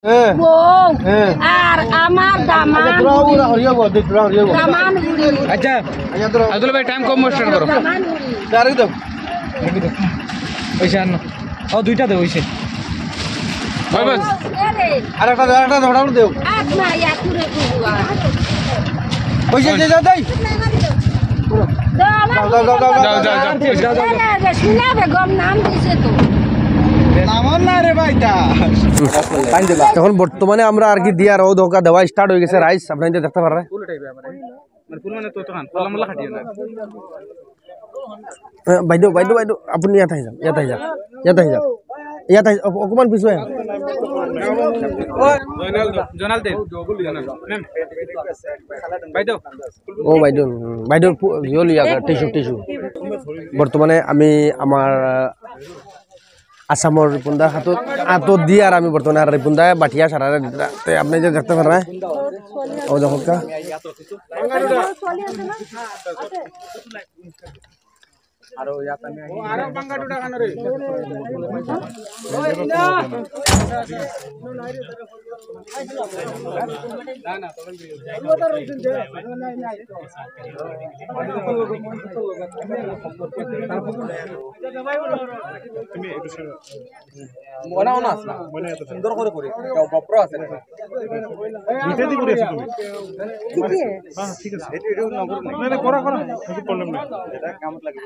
আর আমার দামান আচ্ছা আব্দুল ভাই টাইম কম স্টার্ট করো ডাইরেক্ট দাও ওইসে আর না ও দুইটা দে ওইসে ভাই বাস আরেকটা দাও দেও পয়সা দিয়ে দাও দেই এখন বর্তমানে আমরা আর কি দিয়ার ও ধোকা দেওয়া স্টার্ট হয়ে গেছে রাইস আপনারা দেখতে পারেন বাইদেউ আপনি ইয়াত আহি যাওক অকমান পিছু ও বাইদেউ টিসু বর্তমানে আমি আমার আসামৰ রিপুন্দা হাতত দিয়ে আর আমি বর্তমানে আর রিপুন্দা বাটিয়া সারা আপনি যে দেখতে পারেন ও দেখো আরো ইয়াত আমি আরো বাঙ্গা দুটা খান রে না না তুমি একটু মনে না আসলা মনে এত সুন্দর করে করে গপ্র আছে ভিতরে দি করে আছো তুমি হ্যাঁ ঠিক আছে এটা নম্বর না না করা কিছু প্রবলেম নাই এটা কামত লাগি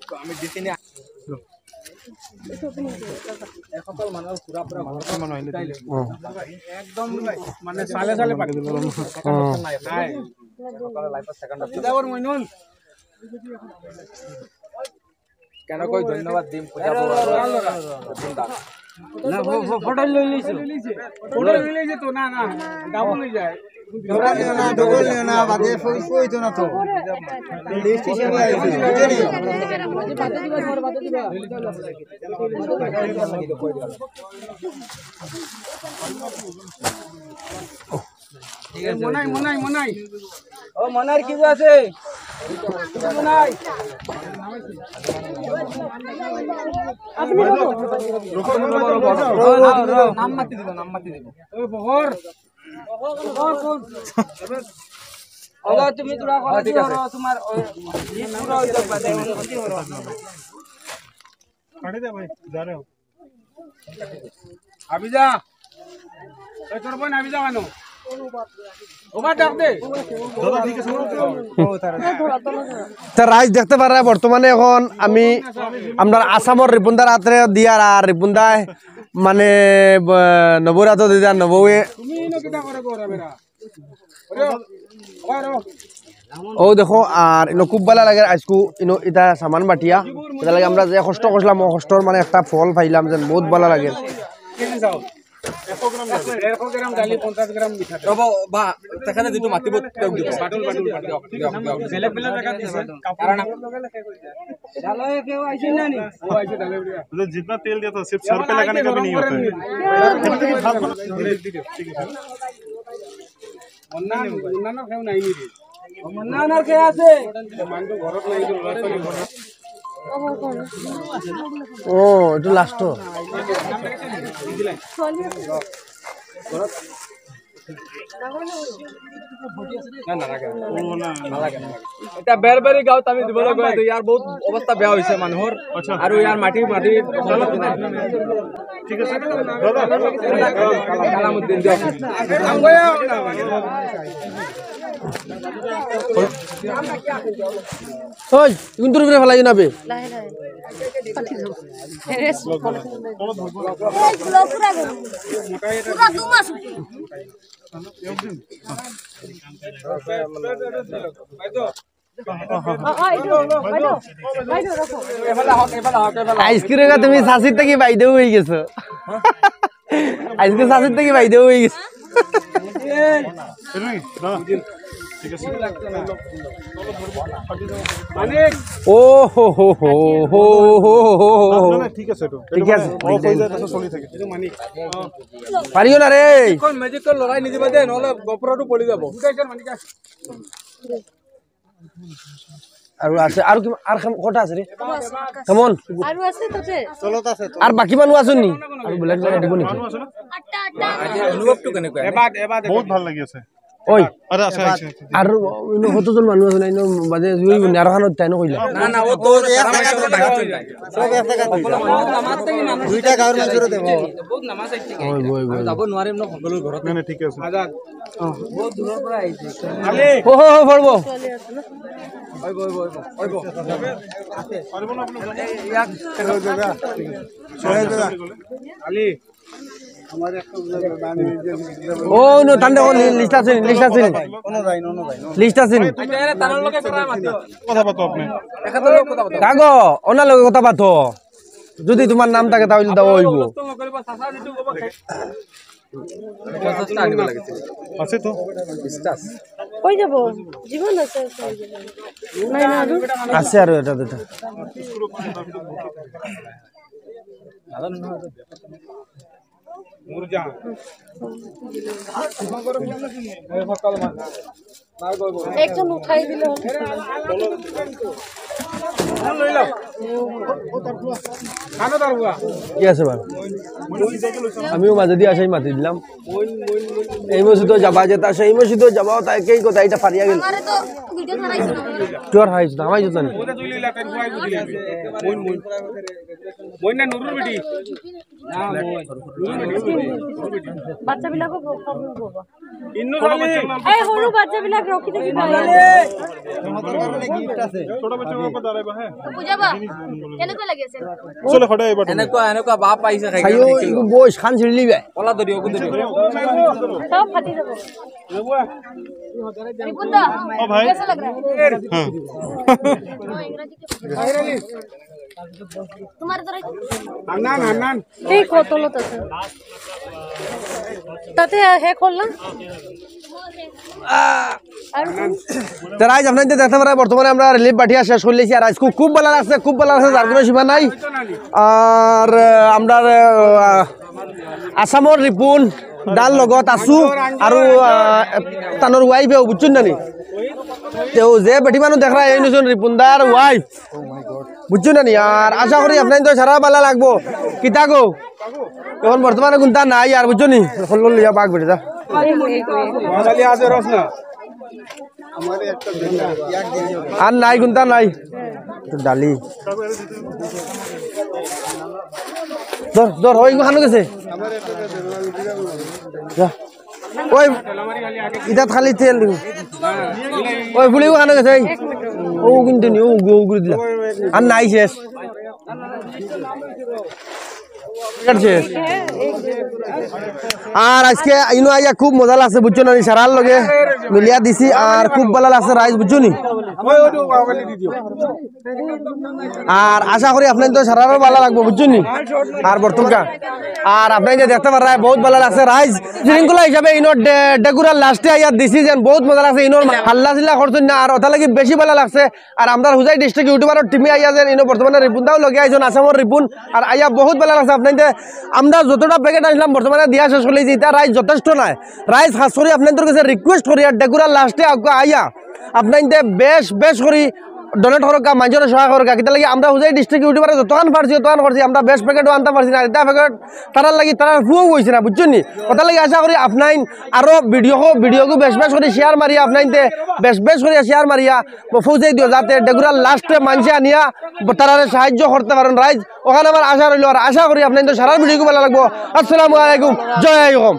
তো আমি দিছিনি একদম মানে সালে সালে পাকি দিল নাই নাই লাইফ সেকেন্ড দাবর মইনুল কেন কই ধন্যবাদ দিম পূজা না ফটো লই লইছে তো না গাবো লই যায় ডবল না বাদে ফই তো না তো লিস্ট হিসেবে আইছে বুঝলি বাদে দিবা ঠিক আছে মনাই ও মনার কি আছে মনাই আপনি নাম মাতি দিব ও বহর তুমি তোরা তোমার রাইজ দেখতে পারা বর্তমানে এখন আমি আপনার আসামর রিপুন্দার হাতে দিয়ার আর রিপুন্দায় মানে নবরাত দিদার নবয়ে ও দেখো আর ইনো খুব ভালো লাগে আজকু ইনো এটা সামান বাটিয়া এটা লাগে আমরা যে কষ্ট করলাম ও কষ্টর মানে একটা ফল পাইলাম যেন বহুত ভালো লাগে जितना तेल दिया था सिर्फ सर पे लगाने का भी नहीं होता ও এটা লাস্ট এটা বেরবেরি গাঁৱত আমি দিবলৈ গৈ আছো ইয়াৰ বহুত অৱস্থা বেয়া হৈছে মানুহৰ আৰু ইয়াৰ মাটি ठीक है কালামুদ্দিন দিয়ক ওই কোন দূরে ফেলাই নাবে আইসক্রিম তুমি শাশির থেকে বাইদেও হয়ে গেছো আইসক্রিম শাশির থেকে বাইদেও হয়ে গেছে ও হো হো হো হো হো ठीक है ঠিক আছে चली থাকে পারিও না রে কোন ম্যাজিকৰ লৰাই নিদিবা দে নহলে গপৰটো পৰি যাব আৰু আছে আৰু আৰ কটা আছে ৰে কেমন আৰু আছে তাতে আৰ বাকি মানুহ আছে নি আৰু বেলেগ জায়গা দিব নেকি অনুভৱটো কেনেকুৱা বহুত ভাল লাগি আছে ওই আৰে আছে আছে আৰু ইনো কতজন মানুহ আছে ইনো বাজে জুই নাৰখানত তাইনো কইলা না না ও তো এক জায়গা তো ঢাকা চলে যায় সব এক জায়গা দুইটা গাঁৱৰ মাজৰে দেব বহুত নামাজ আইছে ওই ওই ওই যাব নোৱাৰিম ন সকলো ঘৰত না না ঠিক আছে বহুত দূৰৰ পৰা আহিছে ও হো হো পড়বো ও নো ঠান্ডা লিস্ট আছে লিস্ট আছে তাৰৰ লগে পৰা মাতিও কথা পাতো আপনি এখাতৰ লগে কথা পাতো কাগো ওনা লগে কথা পাতো যদি তোমাৰ নাম থাকে তাহলে দাও হইব তো কৰিব চাচা দিটো ক'ব পঞ্চাশটা আনিব লাগিছিল আছে তো হৈ যাব জীৱন আছে নাই না আৰু আছে আৰু এটা দুটা একজন উঠাই দিলে কি আছে বাৰু আমিও মাজেদি আসাই মাতি দিলাম এই মসজিদে যাবা যেটা সেই মসজিদে যাবা তাই কেই কথা এটা ফারিয়া গেল আরে তো ভিডিও ধরাইছিল তোর হাইছ না আমাই জতন বাচ্চা বিলাকো প্রবলেম হ'ব এই সৰু বাচ্চা বিলাক ৰখি থাকিবা ছোট বাচ্চা को দাঁড়াইবা হ্যাঁ বুজাবা কেনেকৈ লাগি আছে চলে খড়া এবার এনেকুৱা বাপ আহিছে খাই খাইও ইগো বইস খান ছিড়লি বে কলা ধৰিও সব ফাটি যাব রিপুন্দা ओ भाई कैसा लग रहा है हां तुम्हारे तरह अन्नान ठीक हो तो लो ताते है खोलना তার আজ আপনাদের দেখতে পারা বর্তমানে আমরা রিলিফ পাঠিয়ে শেষ করলেছি আর আজকে খুব ভালো লাগছে যার কোনো সীমা নাই আর আমরা আসামর রিপুন ডাল লগত আছো আর তানোর ওয়াইফ বুঝছেন না নি তেও যে বেটি মানুষ দেখা এই নজন রিপুনদার ওয়াইফ বুঝছেন না নি আর আশা করি আপনার তো সারা ভালো লাগবো কিতা গো এখন বর্তমানে গুনতা নাই আর বুঝছো নি হল লিয়া বাঘ বেটি যা আর নাই গুনতা নাই ডালি ধর ধর ওই খানো গেছে ওই ইটা খালি তেল দিব ওই ফুলিও খানো গেছে ও কিন্তু নি ও গুড়ি দিলা আর নাই শেষ শেষ আর আজকে ইনো আইয়া খুব মজা লাগছে বুঝছো না সারার লগে মিলিয়া দিছি আর খুব ভালো লাগছে রাইস বুঝছো নি আর আশা করি আপনার তো সারারও ভালো লাগবে বুঝছো নি আর বর্তমান আর আপনি যে দেখতে পারেন বহুত ভালো লাগছে রাইস শৃঙ্খলা হিসাবে ইনোর ডেকুরার লাস্টে আইয়া দিছি যেন বহুত মজা লাগছে ইনোর হাল্লা চিল্লা করছেন না আর ওটা লাগি বেশি ভালো লাগছে আর আমরা হুজাই ডিস্ট্রিক্ট ইউটিউবারের টিমে আইয়া যেন ইনো বর্তমানে রিপুনটাও লগে আইছেন আসামের রিপুন আর আইয়া বহুত ভালো লাগছে আপনার আমরা যতটা প্যাকেট আসলাম বর্তমানে দিয়া শেষ করলে এটা রাইস যথেষ্ট নাই রাইস খাস করে আপনাদের কাছে রিকোয়েস্ট করি আর ডেকুরার লাস্টে আইয়া আপনার বেশ করি ডোনেট করকা মানুষের সহায় করকা কিতা লাগি আমরা হুজাই ডিস্ট্রিক্ট ইউটিউবারে যতক্ষণ পারছি তখন করছি আমরা বেস্ট প্যাকেটও আনতে পারছি না এটা প্যাকেট তারার লাগি তারা ফুও হয়েছে না বুঝছেন নি কথা লাগি আশা করি আপনার আরও ভিডিওকে বেশ করে শেয়ার মারিয়া আপনার বেশ করে শেয়ার মারিয়া পৌঁছাই দিও যাতে ডেগুরার লাস্টে মানুষে আনিয়া তারা সাহায্য করতে পারেন রাইজ ওখানে আমার আশা রইল আর আশা করি আপনার সারা ভিডিওকে ভালো লাগবো আসসালামু আলাইকুম জয় আইকম।